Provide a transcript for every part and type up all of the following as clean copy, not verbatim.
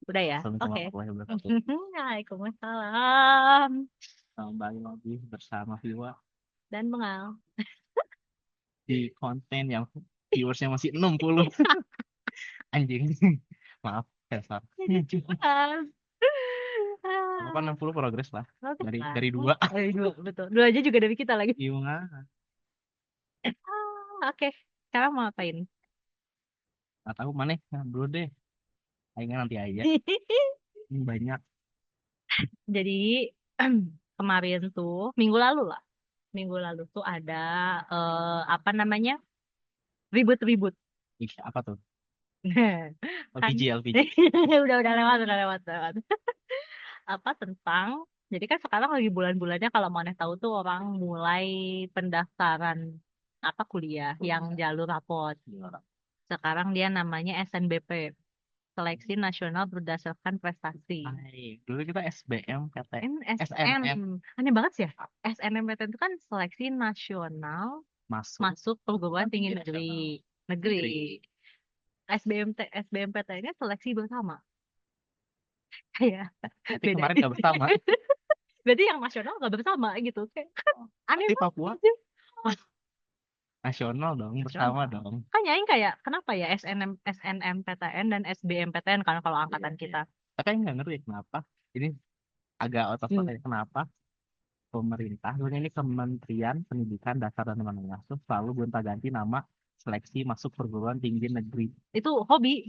Udah ya. Assalamualaikum Oke. warahmatullahi wabarakatuh. Waalaikumsalam. Kembali lagi bersama Viwa Dan Bengal. di konten yang viewersnya masih 60. Anjing. Maaf, Cesar. Bengal. Apa 60 progres lah. Bagus Dari lah. dari dua. Dari dua, betul. Dua aja juga dari kita lagi. Gimana? Oke. Sekarang mau ngapain? Gak tahu mana dulu deh. Aingnya nanti aja. Ini banyak. Jadi kemarin tuh minggu lalu lah. Minggu lalu tuh ada apa namanya? Ribut-ribut. Ih, apa tuh? Kan LPG, LPG. udah lewat, udah lewat, lewat. Apa tentang jadi kan sekarang lagi bulan-bulannya kalau mau tahu tuh orang mulai pendaftaran apa kuliah yang jalur rapot. Sekarang dia namanya SNBP, Seleksi Nasional Berdasarkan Prestasi. Hai, dulu kita SBM, PT, Ini SN. SNM Aneh banget sih ya. SNMPTN itu kan Seleksi Nasional masuk Masuk Perguruan Tinggi Negeri. Negeri. negeri. SBMPTN ini seleksi bersama. Kayak Berarti beda. kemarin gak bersama. Berarti yang nasional gak bersama gitu. Kayak aneh Berarti banget Papua gitu. nasional dong, bersama Nasional. dong. Kan nyaing kayak kenapa ya SNMPTN dan SBMPTN kan kalau angkatan kita. Tapi yang nggak ngerti kenapa ini agak out of context. Kenapa pemerintah, sebenarnya ini Kementerian Pendidikan Dasar dan Menengah tuh selalu gonta-ganti nama seleksi masuk perguruan tinggi negeri Itu hobi.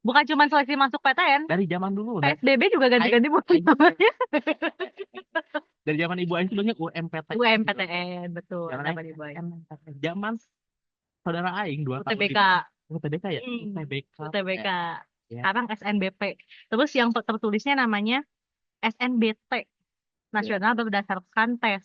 Bukan cuma seleksi masuk PTN. dari zaman dulu. PSBB juga Aing, ganti-ganti bukan aing- namanya. dari zaman ibu Aing itu banyak UMPTN gitu. UMPTN, betul. Zaman Aing Dapat Boy. SNMPTN. Zaman saudara Aing 2 tahun di UTBK. UTBK ya, Hmm, UTBK UTBK. ya. Sekarang SNBP. Terus yang tertulisnya namanya SNBT. Ya. Nasional Berdasarkan Tes.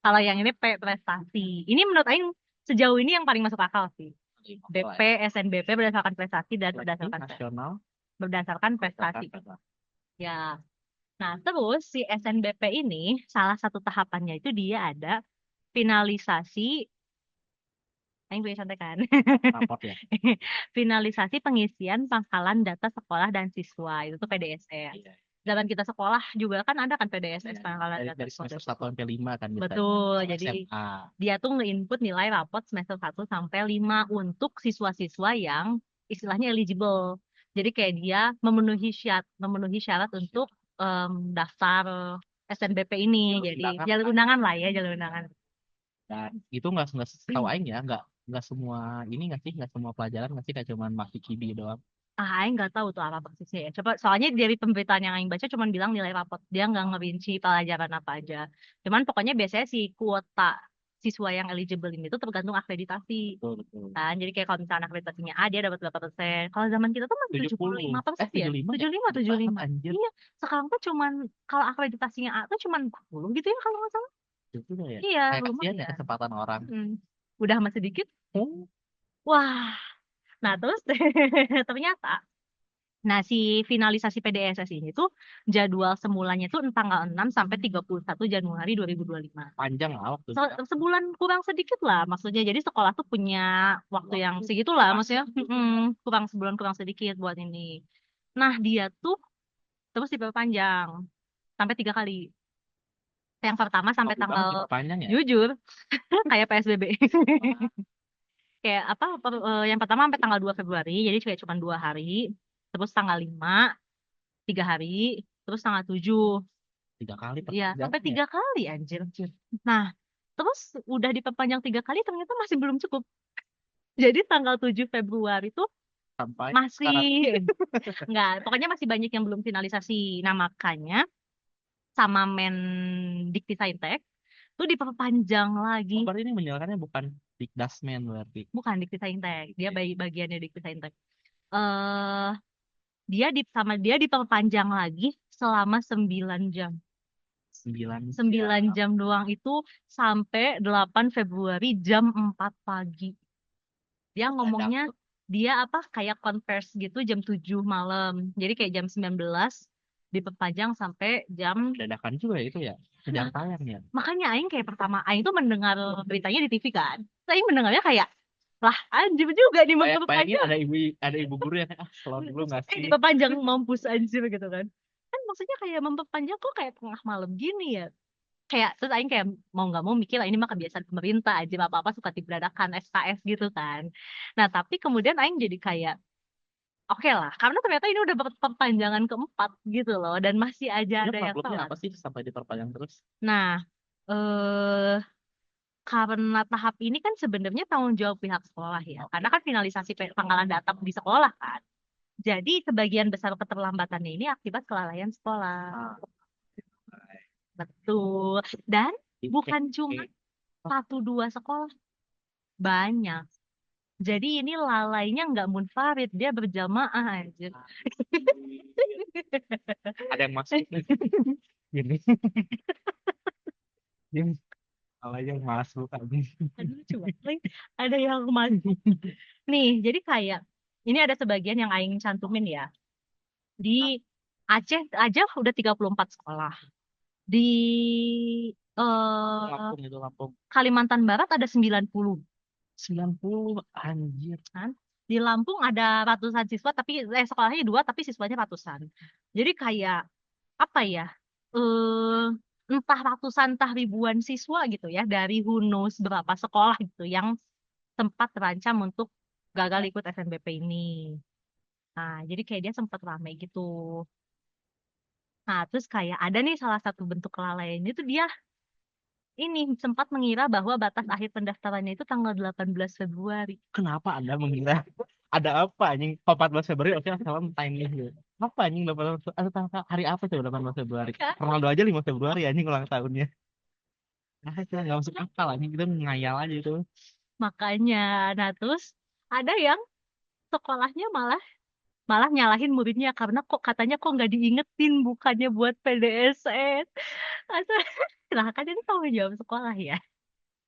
Kalau yang ini prestasi. Ini menurut Aing sejauh ini yang paling masuk akal sih. BP, SNBP berdasarkan prestasi dan Seleksi berdasarkan tes. nasional Berdasarkan prestasi. Ya. Nah, terus si SNBP ini salah satu tahapannya itu dia ada finalisasi. Aing punya contekan. raport ya. Finalisasi pengisian pangkalan data sekolah dan siswa. Itu tuh PDSS. Iya. Zaman kita sekolah juga kan ada kan PDSS pangkalan Dari, data dari sekolah dan semester 1 siswa. sampai 5 kan biasanya. Betul. Jadi SMA. dia tuh nge-input nilai rapot semester 1 sampai 5 untuk siswa-siswa yang istilahnya eligible. Jadi kayak dia memenuhi syarat untuk daftar SNBP ini. Jadi Undangan jalur undangan lah ya, jalur undangan. dan itu nggak setahu Aing ya, nggak semua ini nggak sih, nggak semua pelajaran nggak sih, kayak cuman masih kibi doang. Aing nggak tahu tuh apa persisnya ya. Coba soalnya dari pemberitaan yang Aing baca cuman bilang nilai rapot. Dia nggak ngerinci pelajaran apa aja. Cuman pokoknya biasanya si kuota siswa yang eligible ini tuh tergantung akreditasi. Betul, betul. Kan, jadi kayak kalau misalnya akreditasinya A dia dapat berapa persen. Kalau zaman kita tuh masih 70. 75% ya. 75 ya, 75, cepet banget 75. anjir. Iya, sekarang tuh cuman kalau akreditasinya A tuh cuman 40 gitu ya kalau nggak salah. Itu ya, Iya, kayak kasihan ya lumayan. kesempatan orang. Udah masih sedikit. Wah, nah terus ternyata nah, si finalisasi PDSS ini tuh jadwal semulanya tuh tanggal 6 sampai 31 Januari 2025. Panjang lah waktu Sebulan kurang sedikit lah maksudnya. Jadi sekolah tuh punya waktu yang segitu lah maksudnya. Kurang sebulan kurang sedikit buat ini. Nah, dia tuh terus diperpanjang sampai 3 kali. Yang pertama sampai tanggal panjang ya. jujur kayak PSBB. Kayak apa yang pertama sampai tanggal 2 Februari jadi kayak cuma 2 hari. Terus tanggal 5 3 hari, terus tanggal 7. 3 kali Iya, sampai perpanjangnya 3 kali anjir. Nah, terus udah diperpanjang 3 kali ternyata masih belum cukup. Jadi tanggal 7 Februari tuh sampai masih sekarang. enggak, pokoknya masih banyak yang belum finalisasi. Nah, makanya sama Mendikti tuh diperpanjang lagi. Oh, berarti ini menjalankannya bukan Dikdasmen berarti. Bukan Dikti dia bagiannya Dikti Eh dia diperpanjang lagi selama 9 jam. 9 9 jam. jam doang itu sampai 8 Februari jam 4 pagi. Dia ngomongnya dia apa kayak converse gitu jam 7 malam. Jadi kayak jam 19 diperpanjang sampai jam. Dadakan juga ya itu ya. Sedang tayang ya. Makanya Aing kayak pertama Aing tuh mendengar beritanya di TV kan. Terus Aing mendengarnya kayak Lah, anjir juga nih Bayangin memperpanjang. ada ibu guru yang sekolah dulu nggak sih? Diperpanjang mampus anjir gitu kan. Kan maksudnya kayak memperpanjang kok kayak tengah malam gini ya. Kayak terus aing kayak mau nggak mau mikir lah ini mah kebiasaan pemerintah aja apa-apa suka diberadakan SKS gitu kan. Nah, tapi kemudian aing jadi kayak oke lah, karena ternyata ini udah perpanjangan keempat gitu loh dan masih aja Ini ada yang problemnya telat. apa sih sampai diperpanjang terus? Nah, eh karena tahap ini kan sebenarnya tanggung jawab pihak sekolah ya. Karena kan finalisasi penggalan data di sekolah kan. Jadi sebagian besar keterlambatannya ini akibat kelalaian sekolah. Ah, Betul. Dan oke. bukan cuma satu dua sekolah, banyak. Jadi ini lalainya nggak munfarid, dia berjamaah aja. Ada yang masuk gini. Ini malah yang masuk aja. Aduh, coba. Ada yang masuk. Nih, jadi kayak ini ada sebagian yang aing cantumin ya. Di Aceh aja udah 34 sekolah. Di eh, Lampung itu Lampung. Kalimantan Barat ada 90 90 anjir. kan. Di Lampung ada ratusan siswa tapi sekolahnya dua tapi siswanya ratusan. Jadi kayak apa ya? Entah ratusan entah ribuan siswa gitu ya dari who knows berapa sekolah gitu yang sempat terancam untuk gagal ikut SNBP ini. Nah, jadi kayak dia sempat ramai gitu. Nah, terus kayak ada nih salah satu bentuk kelalaian itu dia ini sempat mengira bahwa batas akhir pendaftarannya itu tanggal 18 Februari. Kenapa Anda mengira ada apa anjing? Oh, 14 Februari oke salam timing gitu. Apa anjing 18 hari apa tuh 18 Februari? Kan? Ronaldo aja 5 Februari anjing ulang tahunnya. Nah, itu nggak masuk akal anjing kita ngayal aja itu. Makanya, nah terus ada yang sekolahnya malah malah nyalahin muridnya karena kok katanya kok nggak diingetin bukannya buat PDSN. Masa- Nah kan ini tanggung jawab sekolah ya.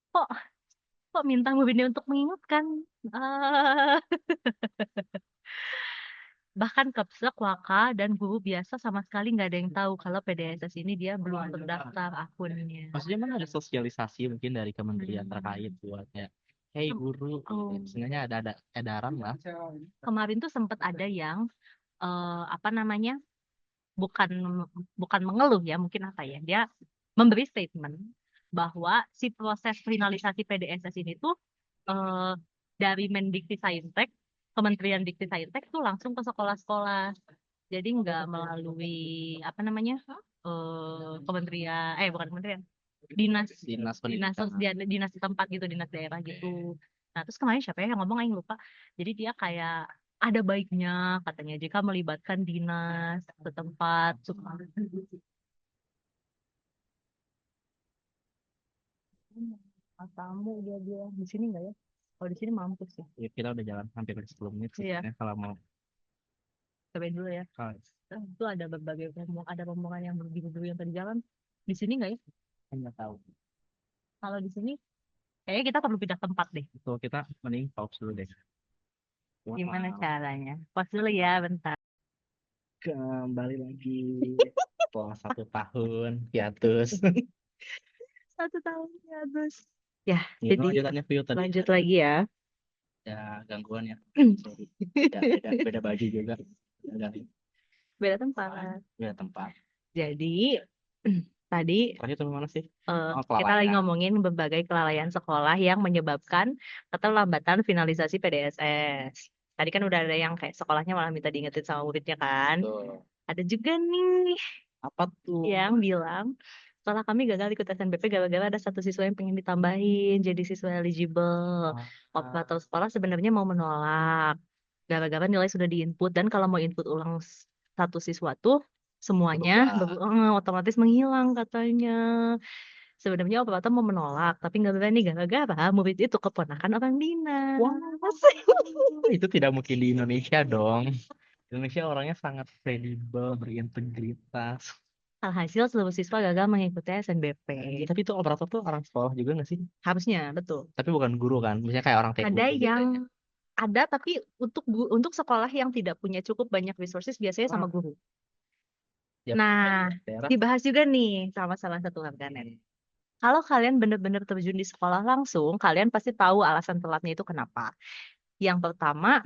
Kok kok minta muridnya untuk mengingatkan? Eh, Bahkan Kepsek, Waka, dan guru biasa sama sekali nggak ada yang tahu kalau PDSS ini dia belum terdaftar akunnya. Maksudnya mana ada sosialisasi mungkin dari kementerian terkait Hmm. buat ya. Hey guru, Oh, sebenarnya ada edaran lah. kemarin tuh sempat ada yang apa namanya bukan bukan mengeluh ya mungkin apa ya dia memberi statement bahwa si proses finalisasi PDSS ini tuh eh, dari Mendikti Saintek Kementerian Dikti Saintek tuh langsung ke sekolah-sekolah jadi nggak melalui apa namanya kementerian bukan kementerian dinas Dinas dinas pendidikan. dinas tempat gitu dinas daerah gitu nah terus kemarin siapa ya yang ngomong aing lupa jadi dia kayak ada baiknya katanya jika melibatkan dinas setempat tamu dia di sini nggak ya kalau di sini mampus sih Ya, kita udah jalan hampir 10 menit sih. iya Ya, kalau mau cobain dulu ya kalau itu ada berbagai ada rombongan yang berdiri yang tadi jalan di sini nggak ya nggak tahu. kalau di sini kayaknya kita perlu pindah tempat deh Itu kita mending pause dulu deh. gimana Wow. caranya pause dulu ya bentar Kembali lagi setelah 1 tahun hiatus. 1 tahun ya terus ya Ya, jadi lanjutannya view tadi lanjut lagi ya ada gangguan ya. Sorry. Beda baju juga. Dari beda tempat beda tempat. jadi tadi Terakhir sampai mana sih? Oh, kita lagi kelalaian. ngomongin berbagai kelalaian sekolah yang menyebabkan keterlambatan finalisasi PDSS. Tadi kan udah ada yang kayak sekolahnya malah minta diingetin sama muridnya kan. Tuh. Ada juga nih Apa tuh? yang bilang, setelah kami gagal ikut SNBP gara-gara ada satu siswa yang pengen ditambahin jadi siswa eligible. Operator sekolah sebenarnya mau menolak. Gara-gara nilai sudah diinput dan kalau mau input ulang satu siswa tuh semuanya otomatis menghilang katanya. Sebenarnya operator mau menolak, tapi nggak berani gara-gara murid itu keponakan orang dinas. Wah, itu tidak mungkin di Indonesia dong. Indonesia orangnya sangat kredibel, berintegritas. Alhasil seluruh siswa gagal mengikuti SNBP. Tapi itu operator tuh orang sekolah juga nggak sih? Harusnya, betul. Tapi bukan guru kan? Misalnya kayak orang TU Ada gitu yang kayaknya. ada tapi untuk sekolah yang tidak punya cukup banyak resources biasanya sama guru. Ya, Nah, daerah. dibahas juga nih sama salah satu warganet. Kalau kalian bener-bener terjun di sekolah langsung, kalian pasti tahu alasan telatnya itu kenapa. Yang pertama,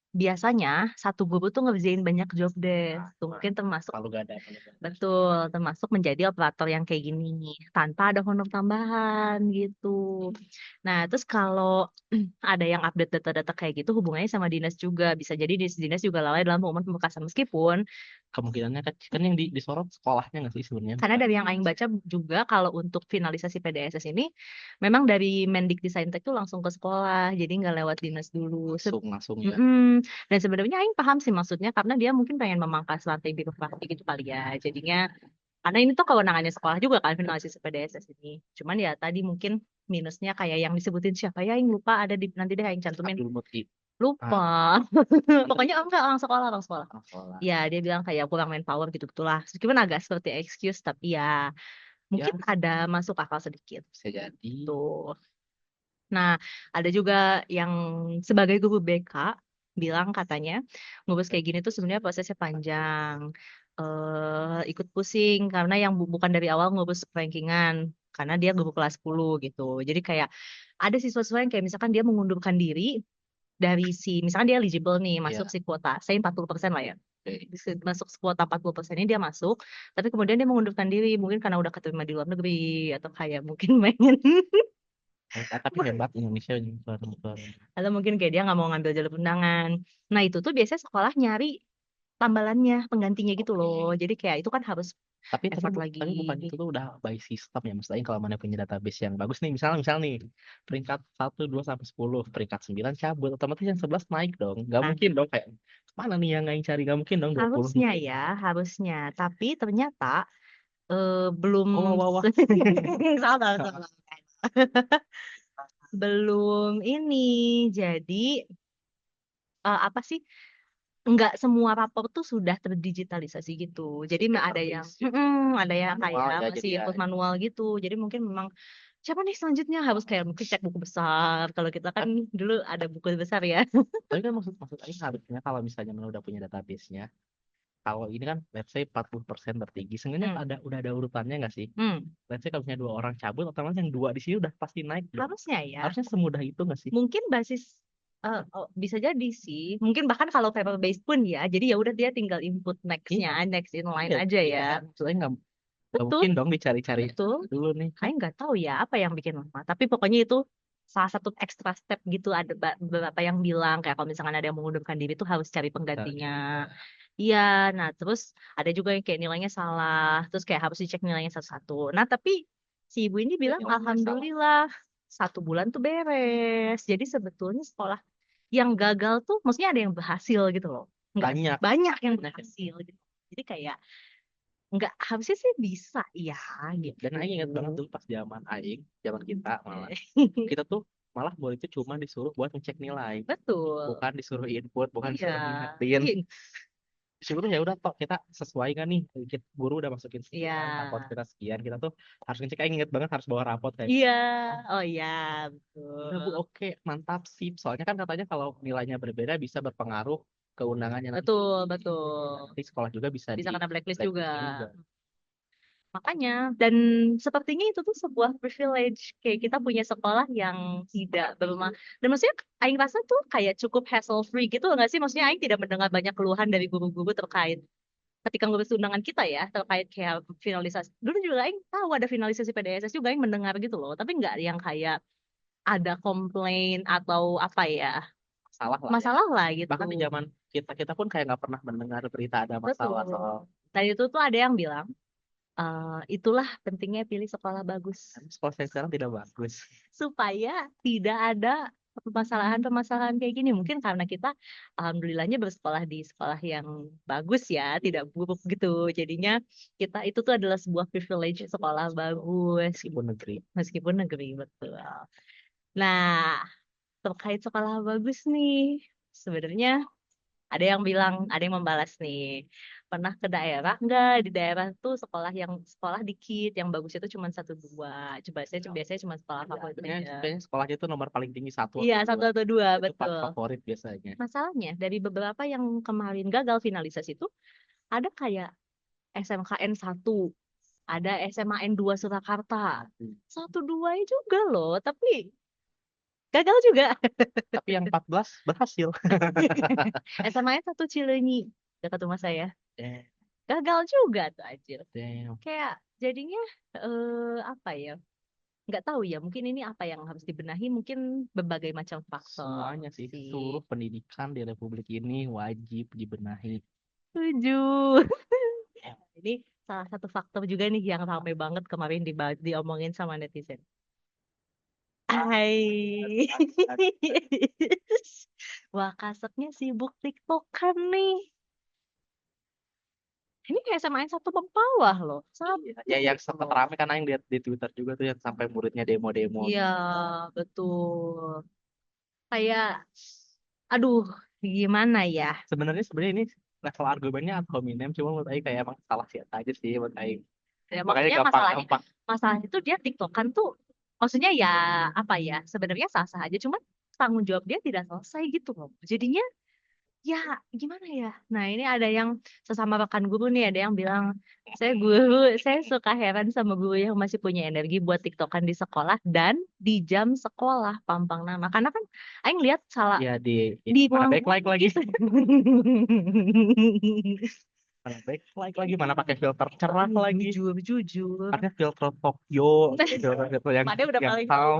biasanya satu guru tuh ngerjain banyak job desk. Tuh mungkin termasuk Kalau gak ada, kalau gak ada. betul, termasuk menjadi operator yang kayak gini tanpa ada honor tambahan gitu. Nah, terus kalau ada yang update data-data kayak gitu hubungannya sama dinas juga. Bisa jadi dinas juga lalai dalam pengumuman pemekasan meskipun Kemungkinannya kan yang disorot sekolahnya nggak sih sebenarnya? karena dari yang Aing baca juga kalau untuk finalisasi PDSS ini memang dari Mendikbudristek itu langsung ke sekolah, jadi nggak lewat dinas dulu. Langsung ya. Mm-mm. Dan sebenarnya Aing paham sih maksudnya karena dia mungkin pengen memangkas rantai birokrasi gitu kali ya. Jadinya karena ini tuh kewenangannya sekolah juga kan finalisasi PDSS ini. Cuman ya tadi mungkin minusnya kayak yang disebutin siapa ya Aing lupa ada di nanti deh Aing cantumin. Abdul Muti. Lupa. Pokoknya enggak orang sekolah. Orang sekolah. Ya, dia bilang kayak kurang manpower gitu-gitulah. Meskipun agak seperti excuse, tapi ya Ya mungkin ada masuk akal sedikit. bisa jadi. Tuh. Nah, ada juga yang sebagai guru BK bilang katanya ngurus kayak gini tuh sebenarnya prosesnya panjang. Ikut pusing karena yang bukan dari awal ngurus rankingan karena dia guru kelas 10 gitu. Jadi kayak ada siswa-siswa yang kayak misalkan dia mengundurkan diri dari si misalkan dia eligible nih masuk Ya. si kuota, saya 40% lah ya. Oke. Masuk kuota 40% ini dia masuk, tapi kemudian dia mengundurkan diri mungkin karena udah keterima di luar negeri atau kayak mungkin pengen Tapi hebat Indonesia ini. atau mungkin kayak dia nggak mau ngambil jalur undangan. Nah itu tuh biasanya sekolah nyari tambalannya penggantinya gitu loh. Jadi kayak itu kan harus effort lagi. Tapi bukan itu tuh udah by system ya. Maksudnya kalau mana punya database yang bagus nih, misal nih peringkat 1, 2 sampai 10, peringkat 9 cabut, otomatis yang 11 naik dong. Gak Nah, mungkin dong kayak mana nih yang nggak cari, gak mungkin dong 20 harusnya naik. ya, harusnya. Tapi ternyata belum Oh, wah, wah, wah. salah, salah. Belum ini. Jadi apa sih? Nggak semua rapor tuh sudah terdigitalisasi gitu. Jadi ada yang ada yang Manual kayak ya masih jadi ya. input manual gitu. Jadi mungkin memang siapa nih selanjutnya harus kayak mungkin cek buku besar. Kalau kita kan dulu ada buku besar ya. Tapi kan maksud maksud Aing harusnya kalau misalnya mana udah punya database-nya, kalau ini kan let's say 40% tertinggi, sebenarnya Hmm. udah ada urutannya nggak sih? Hmm. Let's say kalau misalnya 2 orang cabut, otomatis yang 2 di sini udah pasti naik dong. Harusnya ya. Harusnya semudah itu nggak sih? Mungkin basis bisa jadi sih. Mungkin bahkan kalau paper based pun ya. Jadi ya udah dia tinggal input Iya, next-nya, next in line iya, aja iya ya. kan? Maksudnya nggak Betul, mungkin dong dicari-cari betul. dulu nih kan. Saya nggak tahu ya apa yang bikin lama. Tapi pokoknya itu salah satu extra step gitu. Ada beberapa yang bilang kayak kalau misalkan ada yang mengundurkan diri tuh harus cari penggantinya. Iya, nah terus ada juga yang kayak nilainya salah. Terus kayak harus dicek nilainya satu-satu. Nah tapi si ibu ini bilang Nilainya salah. alhamdulillah 1 bulan tuh beres. Jadi sebetulnya sekolah yang gagal tuh maksudnya ada yang berhasil gitu loh. Nggak Banyak. banyak yang berhasil gitu. Jadi kayak nggak harusnya sih bisa ya gitu. Dan Aing ingat banget dulu pas zaman kita malah. Kita tuh malah muridnya cuma disuruh buat ngecek nilai. Betul. Bukan disuruh input, bukan Iya. disuruh ngingetin. Iya. Disuruh ya udah toh kita sesuai kan nih. Guru udah masukin Iya. sekian, rapot kita sekian. Kita tuh harus ngecek. Aing inget banget harus bawa rapot kayak. Iya. Oh iya, Udah bu, betul. oke, mantap sip. Soalnya kan katanya kalau nilainya berbeda bisa berpengaruh ke undangannya nanti. Betul, betul. Nanti sekolah juga bisa Bisa di kena blacklist juga. blacklist juga. Makanya, dan sepertinya itu tuh sebuah privilege. Kayak kita punya sekolah yang tidak berumah. Dan maksudnya, Aing rasa tuh kayak cukup hassle free gitu nggak sih? Maksudnya Aing tidak mendengar banyak keluhan dari guru-guru terkait ketika ngurus undangan kita ya, terkait kayak finalisasi. Dulu juga Aing tahu ada finalisasi PDSS juga Aing mendengar gitu loh. Tapi nggak yang kayak ada komplain atau apa ya, Salah lah ya. masalah lah gitu. Bahkan di zaman kita kita pun kayak nggak pernah mendengar berita ada Betul. masalah soal Dan itu tuh ada yang bilang, itulah pentingnya pilih sekolah bagus. sekolah saya sekarang tidak bagus. Supaya tidak ada permasalahan-permasalahan kayak gini. Mungkin karena kita alhamdulillahnya bersekolah di sekolah yang bagus ya, tidak buruk gitu. Jadinya kita itu tuh adalah sebuah privilege sekolah bagus Meskipun negeri. meskipun negeri betul. Nah, terkait sekolah bagus nih, sebenarnya ada yang bilang, ada yang membalas nih. Pernah ke daerah nggak? Di daerah tuh sekolah dikit, yang bagus itu cuma satu dua. Coba saya biasanya cuma sekolah favorit aja. Kayaknya sekolahnya itu nomor paling tinggi satu Iya, atau satu dua. atau dua, Itu betul. favorit biasanya. Masalahnya dari beberapa yang kemarin gagal finalisasi itu ada kayak SMKN 1 ada SMA N2 Surakarta. Satu dua juga loh, tapi gagal juga. Tapi yang 14 berhasil. SMA satu Cileunyi dekat rumah saya. Damn, Gagal juga tuh anjir. damn. Kayak jadinya apa ya? Nggak tahu ya, mungkin ini apa yang harus dibenahi, mungkin berbagai macam faktor Semuanya sih, sih. seluruh pendidikan di Republik ini wajib dibenahi. Setuju. Ini salah satu faktor juga nih yang ramai banget kemarin diomongin sama netizen. Hai. Wah, kasetnya sibuk TikTokan nih. Ini kayak samain satu Mempawah loh. Ya yang sempat rame kan yang lihat di Twitter juga tuh yang sampai muridnya demo-demo. Iya, betul. Kayak, aduh, gimana ya? Sebenarnya ini level argumennya ad hominem, cuma menurut Aing kayak emang salah siat aja sih menurut Aing. Ya, Makanya maksudnya gampang-gampang. masalahnya tuh dia TikTokan tuh, maksudnya ya apa ya? Sebenarnya sah-sah aja, cuman tanggung jawab dia tidak selesai gitu loh. Jadinya ya gimana ya? Nah ini ada yang sesama rekan guru nih, ada yang bilang, saya guru, saya suka heran sama guru yang masih punya energi buat TikTokan di sekolah dan di jam sekolah, pampang nama. Karena kan Aing lihat salah Ya di mana ruang backlight lagi, gitu. mana backlight lagi, mana pakai filter cerah lagi. Jujur, jujur. Pakai filter Tokyo, filter Padahal udah yang paling tahu calm.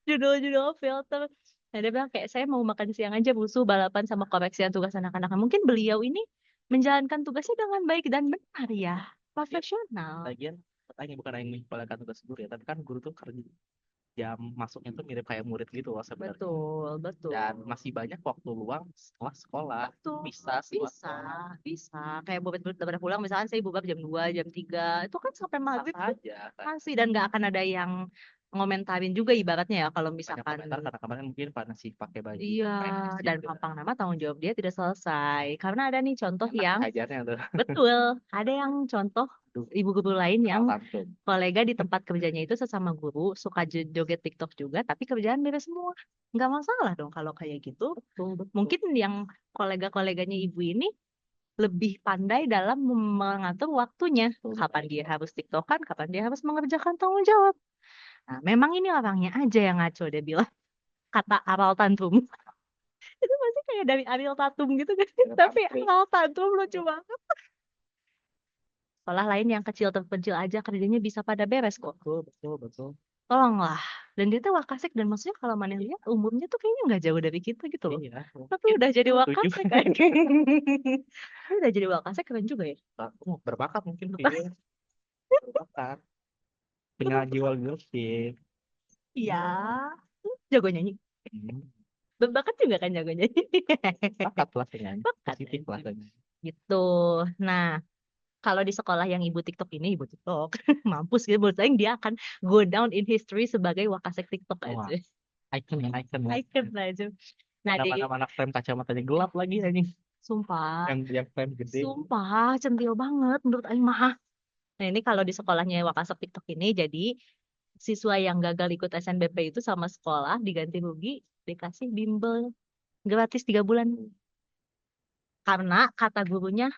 judul-judul filter. Nah, dia bilang kayak saya mau makan siang aja busu balapan sama koreksian tugas anak-anak. Nah, mungkin beliau ini menjalankan tugasnya dengan baik dan benar ya, profesional. Lagian katanya bukan yang mengkepalakan tugas guru ya, tapi kan guru tuh kerja jam masuknya tuh mirip kayak murid gitu loh sebenarnya. Betul, betul. Dan masih banyak waktu luang setelah sekolah. Betul. Bisa setelah Bisa, sekolah. bisa. Kayak murid-murid udah pulang, misalkan saya buka jam 2 jam 3 itu kan sampai maghrib Sah aja kan. masih, dan nggak akan ada yang ngomentarin juga ibaratnya ya kalau Banyak misalkan. komentar karena kemarin mungkin pada sih pakai baju Iya, PNS dan juga. pampang nama tanggung jawab dia tidak selesai. Karena ada nih contoh Enak yang ajarnya tuh. betul, ada yang contoh Aduh, ibu guru lain yang tantrum. kolega di tempat kerjanya itu sesama guru suka joget TikTok juga, tapi kerjaan beres semua. Nggak masalah dong kalau kayak gitu. Betul, betul. Mungkin yang kolega-koleganya ibu ini lebih pandai dalam mengatur waktunya. Betul, Kapan betul. dia harus TikTokan, kapan dia harus mengerjakan tanggung jawab. Nah, memang ini orangnya aja yang ngaco, dia bilang. Kata Aral Tantrum. Itu pasti kayak dari Ariel Tatum gitu kan. Tapi Aral Tantrum lucu banget. Sekolah lain yang kecil terpencil aja kerjanya bisa pada beres kok. Betul, betul, betul. Tolonglah. Dan dia tuh Wakasek, dan maksudnya kalau mana lihat umurnya tuh kayaknya nggak jauh dari kita gitu loh. Iya. Tapi udah jadi Tujuh. Wakasek kan. Tapi udah jadi Wakasek keren juga ya. Berbakat mungkin dia. Berbakat. Punya jiwa leadership. Iya. Jago nyanyi. Hmm. Berbakat juga kan jago nyanyi. Bakat lah dengan Bakat positif lah anjir. dengan. Gitu. Nah, kalau di sekolah yang ibu TikTok ini, ibu TikTok, mampus gitu, menurut saya dia akan go down in history sebagai Wakasek TikTok Wah, aja. icon ya, icon ya. Icon aja. Nah, di Mana frame kacamatanya gelap lagi anjing. sumpah, Yang frame gede. sumpah, centil banget menurut Aing mah. Nah, ini kalau di sekolahnya Wakasek TikTok ini, jadi siswa yang gagal ikut SNBP itu sama sekolah diganti rugi, dikasih bimbel gratis 3 bulan. Karena kata gurunya,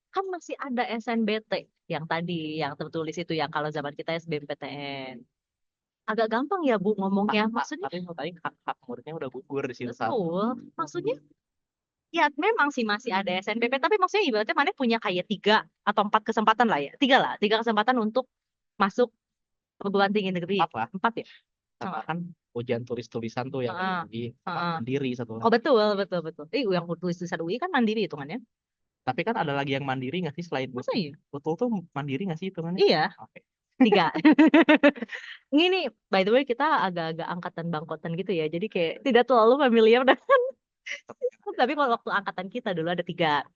kan masih ada SNBT yang tadi, yang tertulis itu yang kalau zaman kita SBMPTN. Agak gampang ya Bu ngomongnya. Maksudnya, Tapi mau tanya hak muridnya udah gugur di situ satu. betul. Maksudnya, ya memang sih masih ada SNBP, tapi maksudnya ibaratnya mana punya kayak 3 atau 4 kesempatan lah ya. 3 kesempatan untuk masuk perguruan tinggi negeri. Empat lah. 4 ya? Sama kan ujian tulis-tulisan tuh yang Heeh. di Heeh. mandiri satu. Oh betul, betul, betul. Yang tulis tulisan UI kan mandiri hitungannya. Tapi kan ada lagi yang mandiri nggak sih selain Masa iya? betul tuh mandiri nggak sih hitungannya? Iya, Oke. 3. Ini by the way kita agak-agak angkatan bangkotan gitu ya. Jadi kayak tidak terlalu familiar dengan. Tapi kalau waktu angkatan kita dulu ada 3.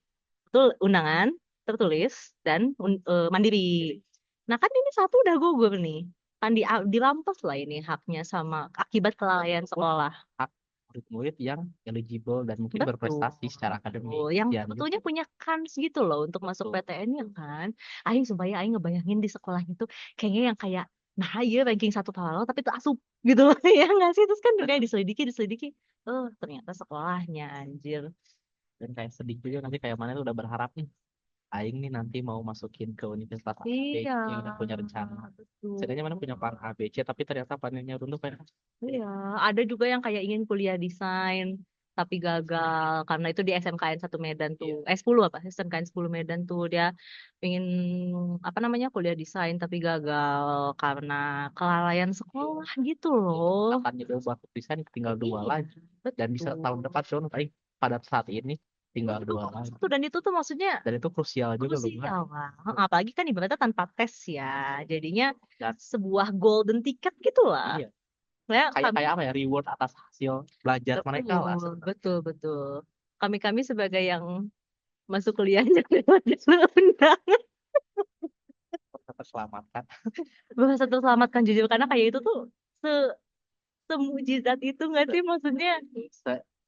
Betul, undangan, tertulis, dan mandiri. Nah kan ini satu udah gugur nih. Kan dirampas lah ini haknya sama akibat kelalaian sekolah. Hak murid-murid yang eligible dan mungkin Betul. berprestasi secara akademik. Yang Ya, sebetulnya gitu. punya kans gitu loh untuk masuk Betul. PTN ya kan. Aing supaya Aing ngebayangin di sekolah itu kayaknya yang kayak nah iya ranking 1 Palalo tapi itu asup gitu loh ya nggak sih, terus kan udah diselidiki oh ternyata sekolahnya anjir. Dan kayak sedih juga nanti kayak mana tuh udah berharap nih Aing nih nanti mau masukin ke Universitas A, B Iya, yang udah punya rencana. betul. Setidaknya mana punya plan A, B, C, tapi ternyata panennya runtuh kayak Iya, ada juga yang kayak ingin kuliah desain tapi gagal karena itu di SMKN 1 Medan tuh. iya, 10 apa? SMKN 10 Medan tuh dia ingin apa namanya kuliah desain tapi gagal karena kelalaian sekolah gitu loh. katanya udah buat desain tinggal 2 Iya, lagi. Dan bisa tahun betul. depan John, paling pada saat ini tinggal Itu 2 lagi. tuh dan itu tuh maksudnya Dan itu krusial juga loh, Mbak. krusial lah. Apalagi kan ibaratnya tanpa tes ya. Jadinya Dan sebuah golden ticket gitu lah. iya, Kayak kayak kayak apa ya, reward atas hasil belajar mereka lah betul, sebenarnya. betul, betul. Kami-kami sebagai yang masuk kuliahnya lewat jalur undangan Terselamatkan. bahasa terselamatkan jujur karena kayak itu tuh se semujizat itu nggak sih maksudnya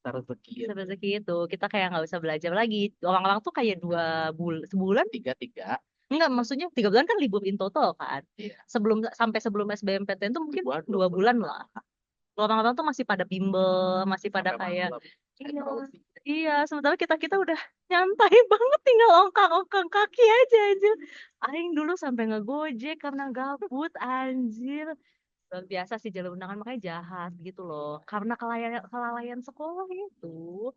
Rezeki ya. rezeki itu kita kayak nggak usah belajar lagi orang-orang tuh kayak 2 bulan sebulan 3-3. enggak maksudnya 3 bulan kan libur in total kan Iya. sebelum SBMPTN tuh mungkin 2 bulan. 2 bulan lah orang-orang tuh masih pada bimbel masih pada Sampai kayak malam. iya iya sementara kita kita udah nyantai banget tinggal ongkang-ongkang kaki aja aja aing dulu sampai ngegojek karena gabut anjir luar biasa sih jalur undangan makanya jahat gitu loh karena kelalaian sekolah itu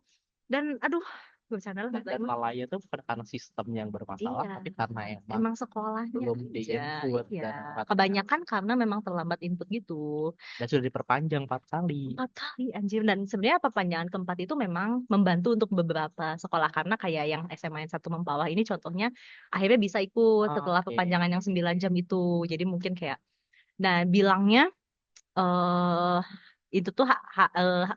dan aduh bercanda lah Dan lalai itu bukan karena sistem yang bermasalah, iya tapi karena emang emang sekolahnya belum aja di-input iya dan kebanyakan karena memang terlambat input gitu sudah diperpanjang 4 kali. 4 kali anjir dan sebenarnya perpanjangan keempat itu memang membantu untuk beberapa sekolah karena kayak yang SMA yang 1 Mempawah ini contohnya akhirnya bisa ikut setelah Oke. perpanjangan yang 9 jam itu jadi mungkin kayak nah bilangnya eh itu tuh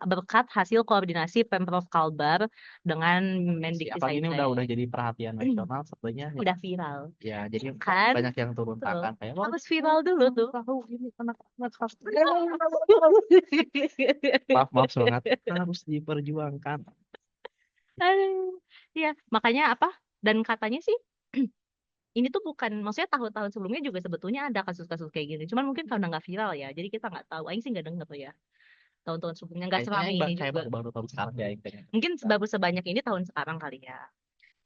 berkat hasil koordinasi Pemprov Kalbar dengan Apalagi ini udah Mendikbudristek. jadi perhatian nasional sebenarnya ya. Udah viral. Ya, jadi Kan? banyak yang turun Tuh. tangan kayak wah Harus viral dulu tuh. tahu ini anak-anak harus maaf maaf semangat harus diperjuangkan. Aduh. Ya, makanya apa? Dan katanya sih ini tuh bukan, maksudnya tahun-tahun sebelumnya juga sebetulnya ada kasus-kasus kayak gini. Cuman mungkin karena nggak viral ya, jadi kita nggak tahu. Aing sih nggak denger tuh ya. Tahun-tahun sebelumnya nggak Kayaknya seramai yang ini kayak juga. baru-baru tahun sekarang ya kayaknya. Mungkin baru sebanyak ini tahun sekarang kali ya.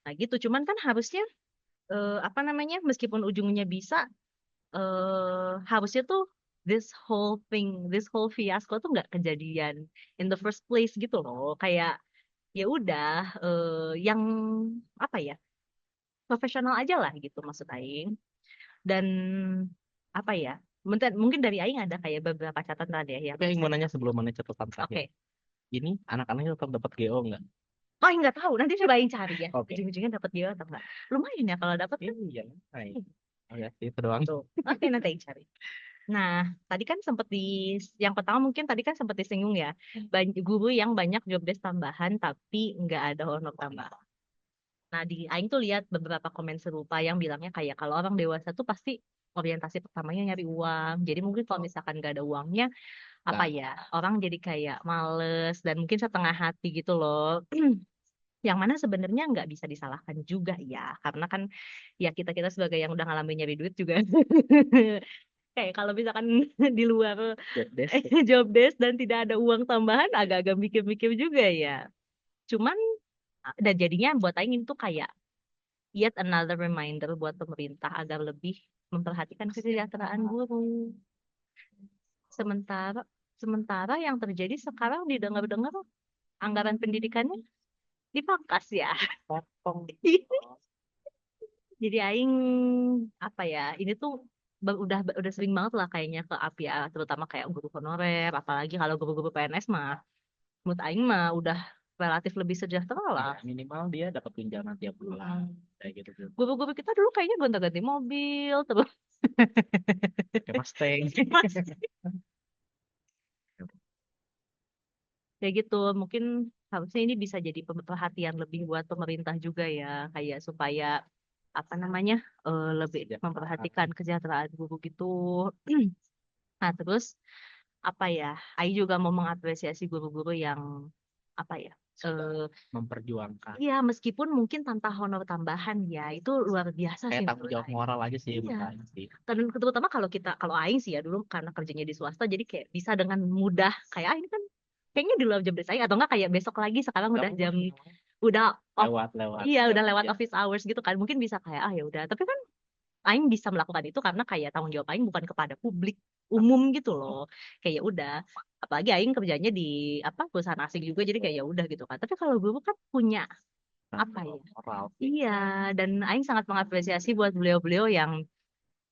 Nah gitu, cuman kan harusnya apa namanya, meskipun ujungnya bisa, harusnya tuh this whole fiasco tuh nggak kejadian in the first place gitu loh. Kayak ya udah, yang apa ya, profesional aja lah gitu maksud Aing. Dan apa ya, mungkin dari Aing ada kayak beberapa catatan ya yang Tapi yang bisa mau nanya diambil. sebelum mana catatan Oke. terakhir. Ini anak-anaknya tetap dapat GO nggak? Oh, nggak tahu. Nanti coba Aing cari ya. Oke. Ujung-ujungnya dapat dia atau enggak. Lumayan ya kalau dapat kan. Iya. Hai. Oh ya, itu doang. Tuh. Oke, nanti Aing cari. Nah, tadi kan sempat yang pertama mungkin tadi kan sempat disinggung ya, guru yang banyak job desk tambahan tapi nggak ada honor tambahan. Nah, di Aing tuh lihat beberapa komen serupa yang bilangnya kayak kalau orang dewasa tuh pasti orientasi pertamanya nyari uang. Jadi mungkin kalau misalkan nggak ada uangnya, apa Nah, ya, orang jadi kayak males dan mungkin setengah hati gitu loh. Yang mana sebenarnya nggak bisa disalahkan juga ya, karena kan ya kita kita sebagai yang udah ngalamin nyari duit juga kayak kalau misalkan di luar job desk. job desk dan tidak ada uang tambahan agak-agak mikir-mikir juga ya. Cuman dan jadinya buat Aing itu kayak yet another reminder buat pemerintah agar lebih memperhatikan kesejahteraan guru. Sementara sementara yang terjadi sekarang didengar-dengar anggaran pendidikannya dipangkas ya. Potong. Jadi Aing apa ya ini tuh udah sering banget lah kayaknya ke APIA terutama kayak guru honorer apalagi kalau guru-guru PNS mah menurut Aing mah udah relatif lebih sejahtera lah. Ya, minimal dia dapat tunjangan tiap bulan kayak gitu tuh. Guru-guru kita dulu kayaknya gonta-ganti mobil terus Kayak Mustang. kayak gitu mungkin harusnya ini bisa jadi perhatian lebih buat pemerintah juga ya kayak supaya apa namanya lebih Kesejahteraan. memperhatikan kesejahteraan guru gitu. Nah terus apa ya, Ai juga mau mengapresiasi guru-guru yang apa ya, Sudah memperjuangkan. iya meskipun mungkin tanpa honor tambahan ya, itu luar biasa Kayak sih tanggung menurut jawab Ai. moral aja sih Iya, menurut Aing sih. dan terutama kalau Aing sih ya dulu karena kerjanya di swasta, jadi kayak bisa dengan mudah kayak ini kan kayaknya di luar jam kerja saya atau enggak kayak besok lagi sekarang Gak udah apa-apa. jam udah off, lewat iya udah jam lewat kerja. office hours gitu kan, mungkin bisa kayak ah ya udah, tapi kan Aing bisa melakukan itu karena kayak tanggung jawab Aing bukan kepada publik umum gitu loh, kayak ya udah, apalagi Aing kerjanya di apa perusahaan asing juga, jadi kayak ya udah gitu kan. Tapi kalau guru kan punya apa ya, Moral. iya, dan Aing sangat mengapresiasi buat beliau-beliau yang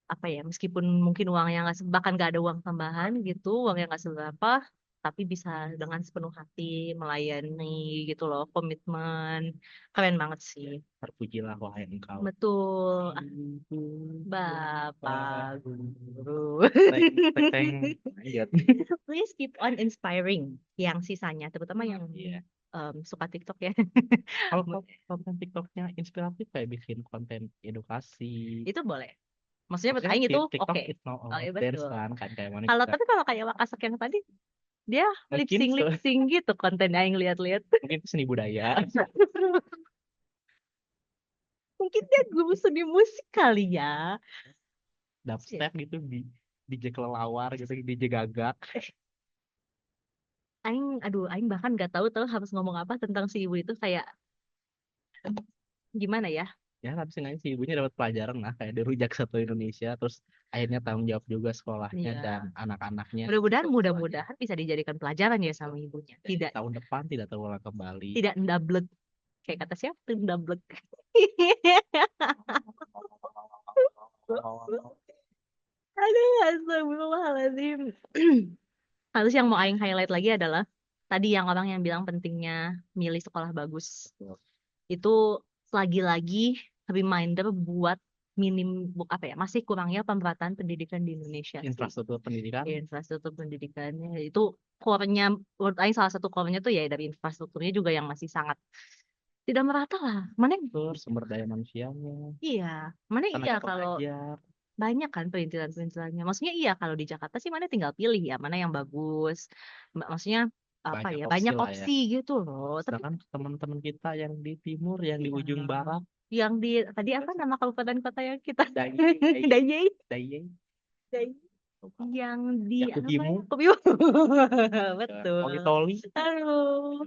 apa ya, meskipun mungkin uangnya nggak bahkan nggak ada uang tambahan gitu, uangnya nggak seberapa, tapi bisa dengan sepenuh hati melayani gitu loh, komitmen, keren banget sih. Terpujilah wahai engkau. Betul. Ibu, Bapak Bapak, Guru. teng, teng, teng. Lanjut. Please keep on inspiring yang sisanya, terutama yang Iya. suka TikTok ya. Kalau konten TikToknya inspiratif kayak bikin konten edukasi. Itu boleh. Maksudnya buat Maksudnya Aing itu TikTok oke. it's not Oh about iya dance betul. kan kayak mana Kalau juga tapi kalau kayak Wakasak yang tadi, dia mungkin lip sync gitu kontennya Aing lihat-lihat. mungkin itu seni budaya Mungkin dia guru seni musik kali ya. Shit. dubstep gitu di DJ kelelawar gitu DJ gagak. Aing bahkan nggak tahu harus ngomong apa tentang si ibu itu, kayak gimana ya? Ya tapi seenggaknya si ibunya dapat pelajaran lah kayak dia rujak satu Indonesia terus akhirnya tanggung jawab juga sekolahnya Iya. dan anak-anaknya Mudah-mudahan bisa dijadikan pelajaran ya sama ibunya. Tidak tahun depan tidak terulang kembali. tidak ndablek. Kayak kata siapa tuh ndablek. Aduh, astagfirullahaladzim. Harus yang mau Aing highlight lagi adalah tadi yang orang yang bilang pentingnya milih sekolah bagus. Itu lagi-lagi reminder buat apa ya, masih kurangnya pemerataan pendidikan di Indonesia sih. Infrastruktur pendidikan Infrastruktur pendidikannya itu core-nya, menurut Aing salah satu core-nya tuh ya dari infrastrukturnya juga yang masih sangat tidak merata lah. Mana terus sumber daya manusianya iya, mana iya tenaga kalau pengajar banyak kan perintilan-perintilannya. Maksudnya iya kalau di Jakarta sih mana tinggal pilih ya mana yang bagus. Maksudnya apa banyak ya, opsi banyak lah ya. opsi gitu loh. Tapi Sedangkan teman-teman kita yang di timur, yang di iya, ujung barat, yang di tadi apa nama kabupaten kota yang kita Daye, Dayei, Daye, Dayei, yang di apa Yakubimu, ya? Kopiu. Betul. Toli-Toli, Aduh,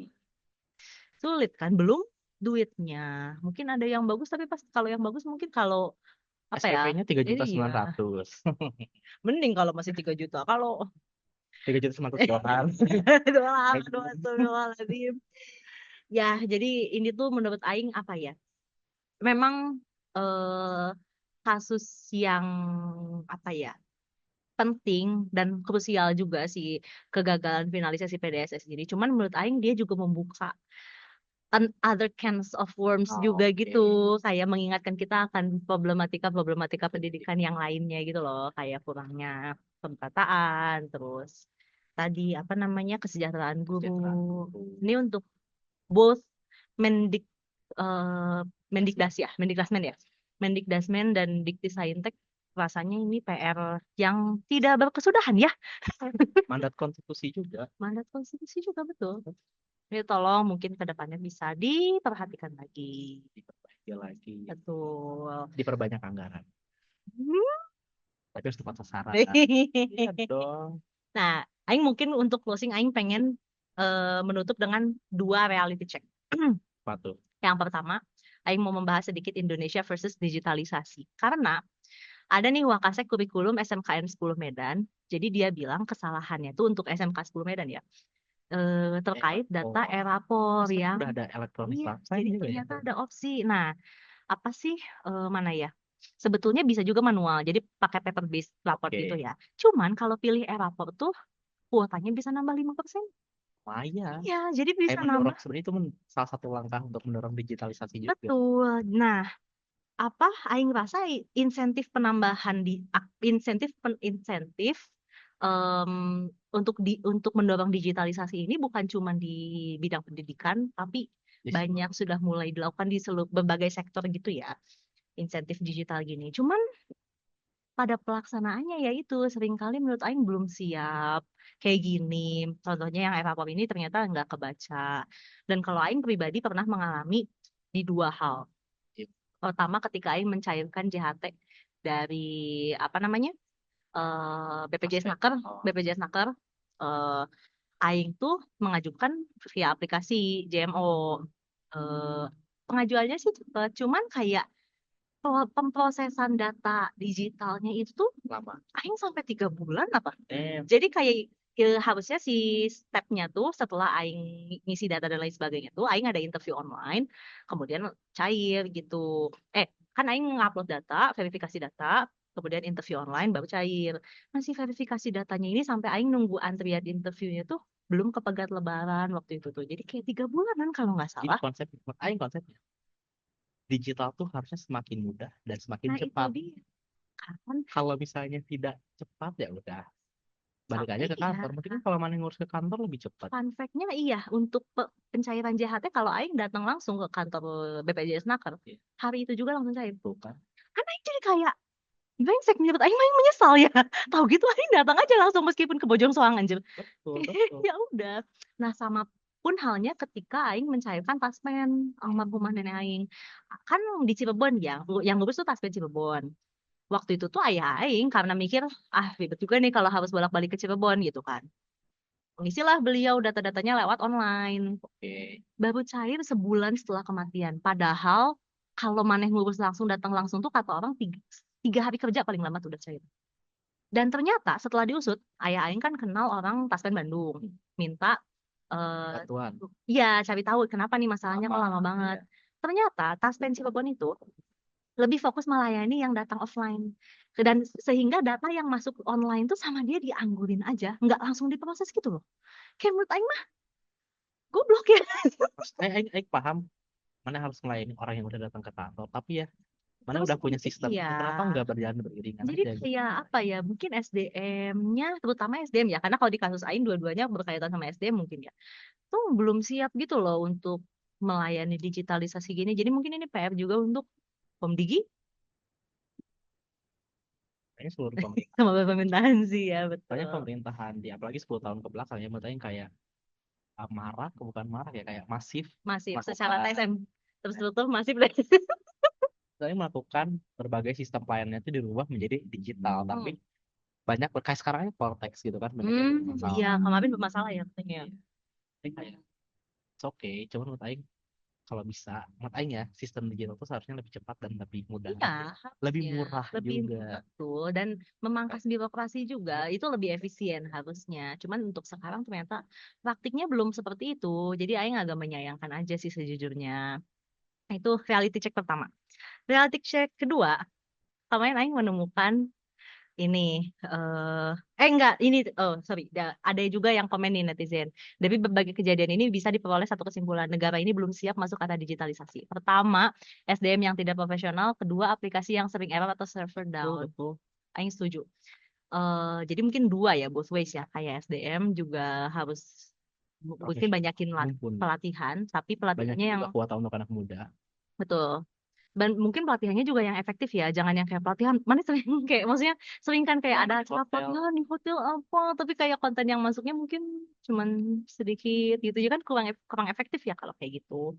sulit kan, belum duitnya. Mungkin ada yang bagus tapi pas kalau yang bagus mungkin kalau apa ya? SPP-nya tiga juta Iya, sembilan ratus, mending kalau masih 3 juta. Kalau 3.900.000 dolar. dua ya, jadi ini tuh menurut Aing apa ya? Memang eh, kasus yang apa ya? Penting dan krusial juga sih kegagalan finalisasi PDSS ini. Cuman menurut Aing dia juga membuka other cans of worms Oh, juga oke. gitu, kayak mengingatkan kita akan problematika-problematika pendidikan yang lainnya gitu loh, kayak kurangnya pemerataan, terus tadi apa namanya kesejahteraan guru. Kesejahteraan Ini untuk both Mendik eh, Mendikdas ya, Mendikdasmen ya, Mendikdasmen dan Dikti rasanya ini PR yang tidak berkesudahan ya. Mandat konstitusi juga Mandat konstitusi juga betul. Jadi tolong mungkin ke depannya bisa diperhatikan lagi. diperbaiki lagi, Betul. diperbanyak anggaran. Tapi harus tepat sasaran. Iya dong. Nah, Aing mungkin untuk closing, Aing pengen menutup dengan dua reality check. Apa tuh? Yang pertama, Aing mau membahas sedikit Indonesia versus digitalisasi. Karena ada nih Wakasek kurikulum SMKN 10 Medan. Jadi dia bilang kesalahannya tuh untuk SMK 10 Medan ya. Terkait data Oh, erapor sekarang yang udah ada elektronik iya, partai jadi juga ya. ternyata ada opsi. Nah, apa sih mana ya? Sebetulnya bisa juga manual, jadi pakai paper based raport gitu Oke, ya. Cuman kalau pilih e-raport tuh kuotanya bisa nambah 5%. lumayan. Iya, jadi bisa Kayak mendorong nambah. sebenarnya itu salah satu langkah untuk mendorong digitalisasi juga. Betul. Nah, apa aing rasa insentif penambahan di insentif em, untuk mendorong digitalisasi ini bukan cuma di bidang pendidikan, tapi Di banyak sudah mulai dilakukan di seluruh berbagai sektor gitu ya, insentif digital gini. Cuman pada pelaksanaannya ya itu seringkali menurut Aing belum siap kayak gini. Contohnya yang evapor ini ternyata nggak kebaca. Dan kalau Aing pribadi pernah mengalami di dua hal. Pertama ketika Aing mencairkan JHT dari apa namanya BPJS Naker, BPJS Naker, eh, Aing tuh mengajukan via aplikasi JMO. Eh, Pengajuannya sih cepet, cuman kayak pemrosesan data digitalnya itu tuh Lama. aing sampai 3 bulan apa. Eh, Jadi kayak harusnya si stepnya tuh setelah aing ngisi data dan lain sebagainya tuh aing ada interview online, kemudian cair gitu. Eh, kan aing ngupload data, verifikasi data, kemudian interview online baru cair. Masih verifikasi datanya ini sampai aing nunggu antrian interviewnya tuh belum kepegat lebaran waktu itu tuh. Jadi kayak 3 bulanan kalau nggak ini salah. konsepnya digital tuh harusnya semakin mudah dan semakin Nah itu cepat. dia kan. Kalau misalnya tidak cepat ya udah balik aja Sampai ke iya. kantor. Mungkin kalau mana ngurus ke kantor lebih cepat. Fun fact-nya iya, untuk pencairan JHT kalau Aing datang langsung ke kantor BPJS Naker, Iya, hari itu juga langsung cair. tuh kan. Kan Aing jadi kayak, brengsek menurut Aing, Aing menyesal ya. Tahu gitu Aing datang aja langsung meskipun ke Bojong Soang anjir. Betul, betul. Ya udah. Nah, sama pun halnya ketika Aing mencairkan taspen almarhumah nenek Aing. Kan di Cirebon ya, yang ngurus tuh taspen Cirebon. Waktu itu tuh ayah Aing karena mikir, ribet juga nih kalau harus bolak-balik ke Cirebon gitu kan. Ngisilah beliau data-datanya lewat online. Oke. Baru cair sebulan setelah kematian. Padahal kalau maneh ngurus langsung datang langsung tuh kata orang 3 hari kerja paling lama tuh udah cair. Dan ternyata setelah diusut, ayah Aing kan kenal orang Taspen Bandung. Minta, eh Bantuan. ya cari tahu kenapa nih masalahnya kok lama Lama. banget. Ya. Ternyata Taspen Cirebon itu lebih fokus melayani yang datang offline. Dan sehingga data yang masuk online tuh sama dia dianggurin aja, nggak langsung diproses gitu loh. Kayak menurut Aing mah goblok ya. Paham mana harus melayani orang yang udah datang ke kantor. Tapi ya mana Terus udah punya sistem. iya. Kenapa nggak berjalan beriringan Jadi aja gitu. kayak apa ya? Mungkin SDM-nya, terutama SDM ya, karena kalau di kasus Aing dua-duanya berkaitan sama SDM mungkin ya. Tuh belum siap gitu loh untuk melayani digitalisasi gini. Jadi mungkin ini PR juga untuk Komdigi Kayaknya seluruh pemerintah. sama pemerintahan sih ya, Banyak betul. pemerintahan di apalagi 10 tahun ke belakang ya berarti kayak marak bukan marak ya kayak masif Masif secara melakukan TSM terstruktur masif deh. saya melakukan berbagai sistem pelayanannya itu dirubah menjadi digital tapi Hmm. banyak kayak sekarang aja Cortex gitu kan banyak yang Hmm, iya bermasalah. kemarin bermasalah ya katanya. Ini kayak it's okay cuman menurut Aing kalau bisa menurut Aing ya sistem digital itu seharusnya lebih cepat dan lebih mudah Iya, lebih harusnya murah lebih juga. betul dan memangkas birokrasi juga itu lebih efisien harusnya. Cuman untuk sekarang ternyata praktiknya belum seperti itu. Jadi Aing agak menyayangkan aja sih sejujurnya. Nah, itu reality check pertama. Reality check kedua, kemarin Aing menemukan ini enggak ini sorry ada juga yang komen nih netizen. Dari berbagai kejadian ini bisa diperoleh satu kesimpulan negara ini belum siap masuk kata digitalisasi. Pertama, SDM yang tidak profesional, kedua aplikasi yang sering error atau server Betul, down. betul. Aing setuju. Jadi mungkin dua ya both ways ya kayak SDM juga harus mungkin Profesional banyakin mumpuni pelatihan, tapi banyak pelatihannya yang juga kuota untuk anak muda. betul. Dan mungkin pelatihannya juga yang efektif ya, jangan yang kayak pelatihan. Mana sering kayak maksudnya sering kan kayak Ya, ada di acara hotel pelatihan di hotel apa, tapi kayak konten yang masuknya mungkin cuman sedikit gitu. Jadi kan kurang efektif ya kalau kayak gitu.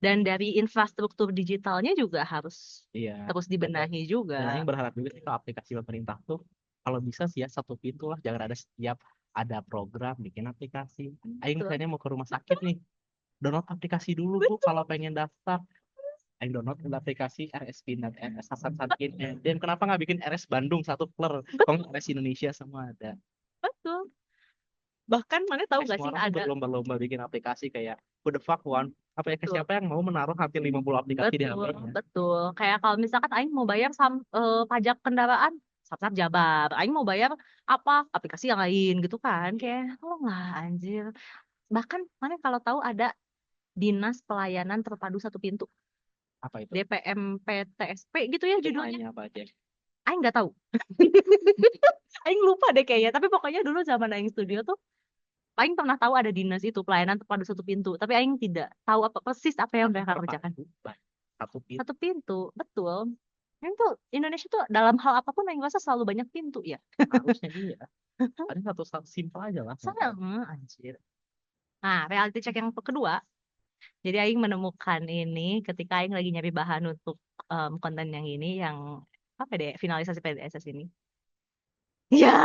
Dan dari infrastruktur digitalnya juga harus iya terus dan dibenahi juga. dan Aing berharap juga sih kalau aplikasi pemerintah tuh kalau bisa sih ya satu pintu lah jangan ada setiap ada program bikin aplikasi. Aing Betul. misalnya mau ke rumah sakit nih download aplikasi dulu Bu kalau pengen daftar. Aing download aplikasi RS Pinat RS Hasan Sadikin dan kenapa nggak bikin RS Bandung satu clear kalau nggak RS Indonesia semua ada. Betul. Bahkan mana tahu Kayak gak semua sih orang tuh ada berlomba-lomba bikin aplikasi kayak who the fuck one aplikasi betul. siapa yang mau menaruh hampir 50 aplikasi di Betul, HP-nya. betul. Kayak kalau misalkan Aing mau bayar pajak kendaraan, Samsat Jabar. Aing mau bayar apa? Aplikasi yang lain gitu kan. Kayak, oh lah anjir. Bahkan mana kalau tahu ada Dinas Pelayanan Terpadu Satu Pintu, Apa itu DPMPTSP gitu ya itu judulnya. mainnya apa aja. Aing nggak tahu. Aing lupa deh kayaknya. Tapi pokoknya dulu zaman Aing studio tuh, Aing pernah tahu ada dinas itu pelayanan terpadu satu pintu. Tapi Aing tidak tahu apa persis apa yang Tapi mereka kerjakan. terpadu satu pintu Satu pintu, betul. Itu Indonesia tuh dalam hal apapun yang rasa selalu banyak pintu ya. harusnya iya ada satu simpel aja lah nggak tahu. Sama anjir. Nah, reality check yang kedua. Jadi Aing menemukan ini ketika Aing lagi nyari bahan untuk konten yang ini yang apa deh finalisasi PDSS ini. Ya.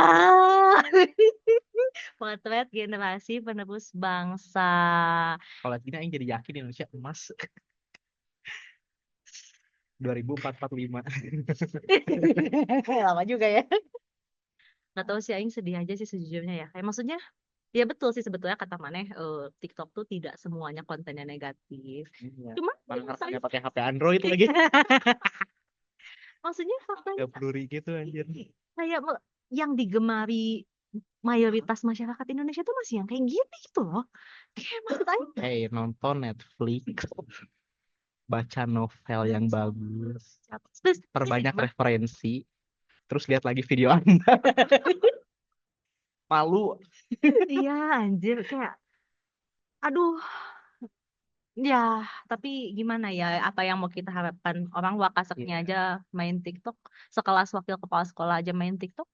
Potret generasi penerus bangsa. Kalau gini Aing jadi yakin Indonesia emas 2445. Lama juga ya. Nggak tahu sih, Aing sedih aja sih sejujurnya ya. Kayak maksudnya, ya betul sih sebetulnya kata Maneh, TikTok tuh tidak semuanya kontennya negatif. Iya. Cuma Mana saya harusnya pakai HP Android lagi. maksudnya faktanya Gak blurry gitu anjir. kayak yang digemari mayoritas masyarakat Indonesia tuh masih yang kayak gitu loh. Kayak maksud Aing, Nonton Netflix, baca novel yang bagus, terus ini perbanyak mah, referensi, terus lihat lagi video Anda. Malu. iya anjir kayak, aduh. Ya, tapi gimana ya? Apa yang mau kita harapkan? Orang wakaseknya Iya. aja main TikTok, sekelas wakil kepala sekolah aja main TikTok.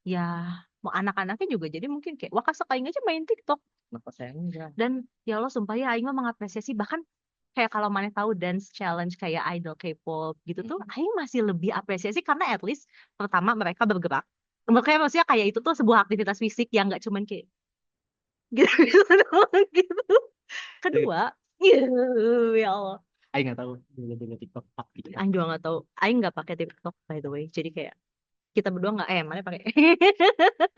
Ya, mau anak-anaknya juga jadi mungkin kayak wakasek aing aja main TikTok. Kenapa saya enggak? Dan ya Allah, sumpah ya, aing mah mengapresiasi bahkan kayak kalau mana tahu dance challenge kayak idol K-pop gitu tuh, aing masih lebih apresiasi karena at least pertama mereka bergerak. Makanya maksudnya kayak itu tuh sebuah aktivitas fisik yang nggak cuman kayak gitu doang gitu. Kedua, ya Allah. Aing nggak tahu dulu TikTok TikTok. Aing juga nggak tahu. Aing nggak pakai TikTok by the way. Jadi kayak kita berdua nggak, mana pakai.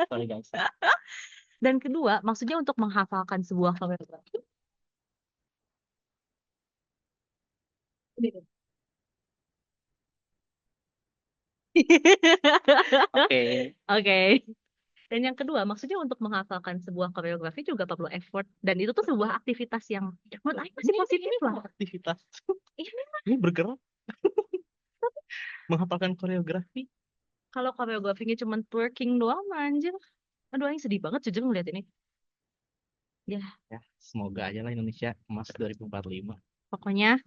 Sorry guys. Dan kedua, maksudnya untuk menghafalkan sebuah koreografi. Oke. Oke. Dan yang kedua, maksudnya untuk menghafalkan sebuah koreografi juga perlu effort. Dan itu tuh sebuah aktivitas yang menurut Aing masih positif lah. Aktivitas. Ini Ini bergerak menghafalkan koreografi. kalau koreografinya cuma twerking doang, mah anjir. Aduh, Aing sedih banget jujur ngeliat ini. Ya, Ya, semoga aja lah Indonesia emas 2045. pokoknya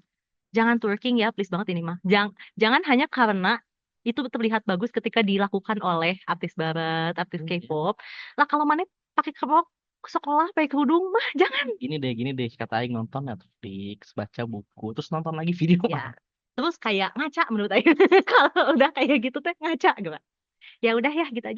jangan twerking ya, please banget ini mah. Jangan hanya karena itu terlihat bagus ketika dilakukan oleh artis barat, artis K-pop. Lah kalau mana pakai kerok sekolah, pakai kerudung mah jangan. Gini deh, kata Aing nonton Netflix, baca buku, terus nonton lagi video. Ya. Terus kayak ngaca menurut Aing. Kalau udah kayak gitu teh ngaca gitu. Ya udah ya gitu aja.